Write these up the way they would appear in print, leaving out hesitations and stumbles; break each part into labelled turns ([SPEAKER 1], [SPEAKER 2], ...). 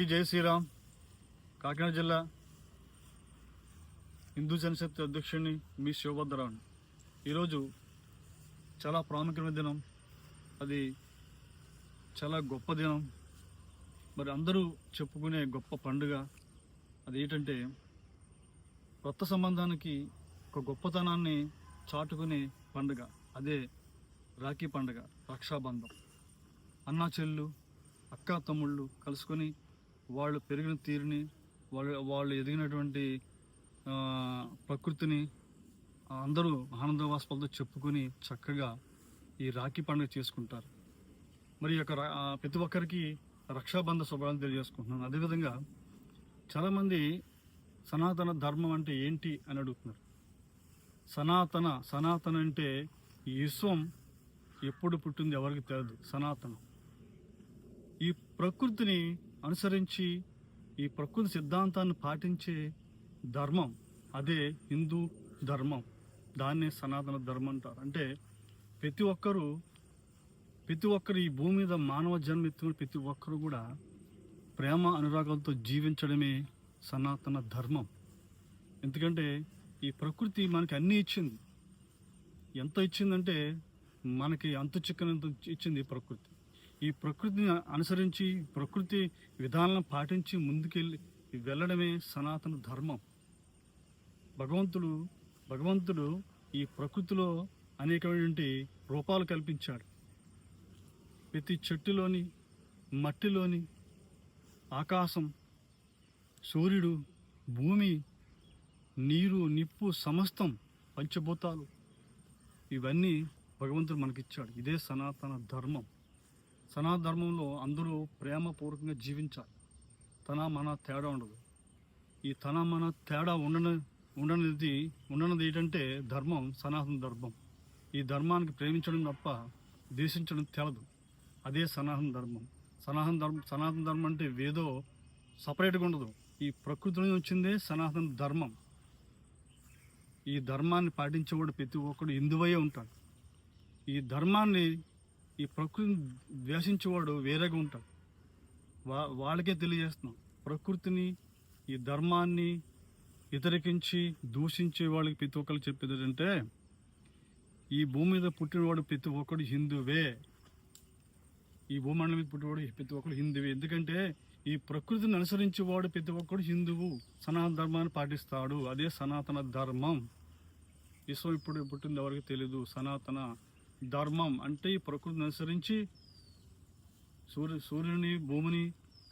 [SPEAKER 1] అందరికీ జై శ్రీరామ్. కాకినాడ జిల్లా హిందూ జనశక్తి అధ్యక్షుడిని మీ శివభద్రరావుని. ఈరోజు చాలా ప్రాముఖ్యమైన దినం, అది చాలా గొప్ప దినం, మరి అందరూ చెప్పుకునే గొప్ప పండుగ. అది ఏంటంటే కొత్త సంబంధానికి ఒక గొప్పతనాన్ని చాటుకునే పండుగ, అదే రాఖీ పండుగ, రక్షాబంధం. అన్నా చెల్లు, అక్క తమ్ముళ్ళు కలుసుకొని వాళ్ళు పెరిగిన తీరుని, వాళ్ళు ఎదిగినటువంటి ప్రకృతిని అందరూ ఆనందవాస్పలతో చెప్పుకొని చక్కగా ఈ రాఖీ పండుగ చేసుకుంటారు. మరి ప్రతి ఒక్కరికి రక్షాబంధ శుభాలను తెలియజేసుకుంటున్నాను. అదేవిధంగా చాలామంది సనాతన ధర్మం అంటే ఏంటి అని అడుగుతున్నారు. సనాతన అంటే ఈ విశ్వం ఎప్పుడు పుట్టింది ఎవరికి తెలియదు. సనాతనం ఈ ప్రకృతిని అనుసరించి, ఈ ప్రకృతి సిద్ధాంతాన్ని పాటించే ధర్మం, అదే హిందూ ధర్మం. దాన్నే సనాతన ధర్మం అంటారు. అంటే ప్రతి ఒక్కరు ఈ భూమి మీద మానవ జన్మ ఎత్తుకుని ప్రతి ఒక్కరు కూడా ప్రేమ అనురాగాలతో జీవించడమే సనాతన ధర్మం. ఎందుకంటే ఈ ప్రకృతి మనకి అన్నీ ఇచ్చింది. ఎంత ఇచ్చిందంటే మనకి అంతు చిక్కనంత ఇచ్చింది ఈ ప్రకృతి. ఈ ప్రకృతిని అనుసరించి, ప్రకృతి విధానాలను పాటించి ముందుకెళ్ళి వెళ్ళడమే సనాతన ధర్మం. భగవంతుడు ఈ ప్రకృతిలో అనేకమైనటువంటి రూపాలు కల్పించాడు. ప్రతి చెట్టులోని, మట్టిలోని, ఆకాశం, సూర్యుడు, భూమి, నీరు, నిప్పు, సమస్తం పంచభూతాలు, ఇవన్నీ భగవంతుడు మనకిచ్చాడు. ఇదే సనాతన ధర్మం. సనాతన ధర్మంలో అందరూ ప్రేమపూర్వకంగా జీవించాలి. మన తేడా ఉండదు. ఈ మన తేడా ఉండనిది ఏంటంటే ధర్మం, సనాతన ధర్మం. ఈ ధర్మానికి ప్రేమించడం తప్ప ద్వేషించడం తెలదు. అదే సనాతన ధర్మం. సనాతన ధర్మం అంటే ఏదో సపరేట్గా ఉండదు. ఈ ప్రకృతి నుంచి వచ్చిందే సనాతన ధర్మం. ఈ ధర్మాన్ని పాటించేవాడు ప్రతి ఒక్కడు హిందువయ్యే ఉంటాడు. ఈ ధర్మాన్ని, ఈ ప్రకృతిని ద్వేషించేవాడు వేరేగా ఉంటాడు. వాళ్ళకే తెలియజేస్తున్నాం. ప్రకృతిని, ఈ ధర్మాన్ని వ్యతిరేకించి దూషించే వాళ్ళకి ప్రతి ఒక్కరు చెప్పేది ఏంటంటే, ఈ భూమి మీద పుట్టినవాడు ప్రతి ఒక్కడు హిందువే. ఈ భూమండలం మీద పుట్టినవాడు ప్రతి ఒక్కడు హిందువే. ఎందుకంటే ఈ ప్రకృతిని అనుసరించేవాడు ప్రతి ఒక్కడు హిందువు, సనాతన ధర్మాన్ని పాటిస్తాడు. అదే సనాతన ధర్మం. విశ్వం ఇప్పుడు పుట్టింది ఎవరికి తెలీదు. సనాతన ధర్మం అంటే ఈ ప్రకృతిని అనుసరించి, సూర్యుని, భూమిని,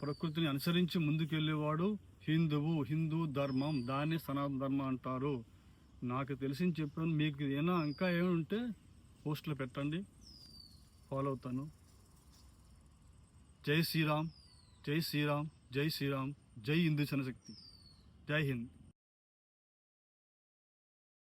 [SPEAKER 1] ప్రకృతిని అనుసరించి ముందుకెళ్ళేవాడు హిందువు. హిందూ ధర్మం, దాన్ని సనాతన ధర్మం అంటారు. నాకు తెలిసి చెప్పాను. మీకు ఇంకా ఏమి ఉంటే పోస్టులు పెట్టండి, ఫాలో అవుతాను. జై శ్రీరామ్, జై శ్రీరామ్, జై శ్రీరామ్, జై హిందూ జనశక్తి, జై హింద్.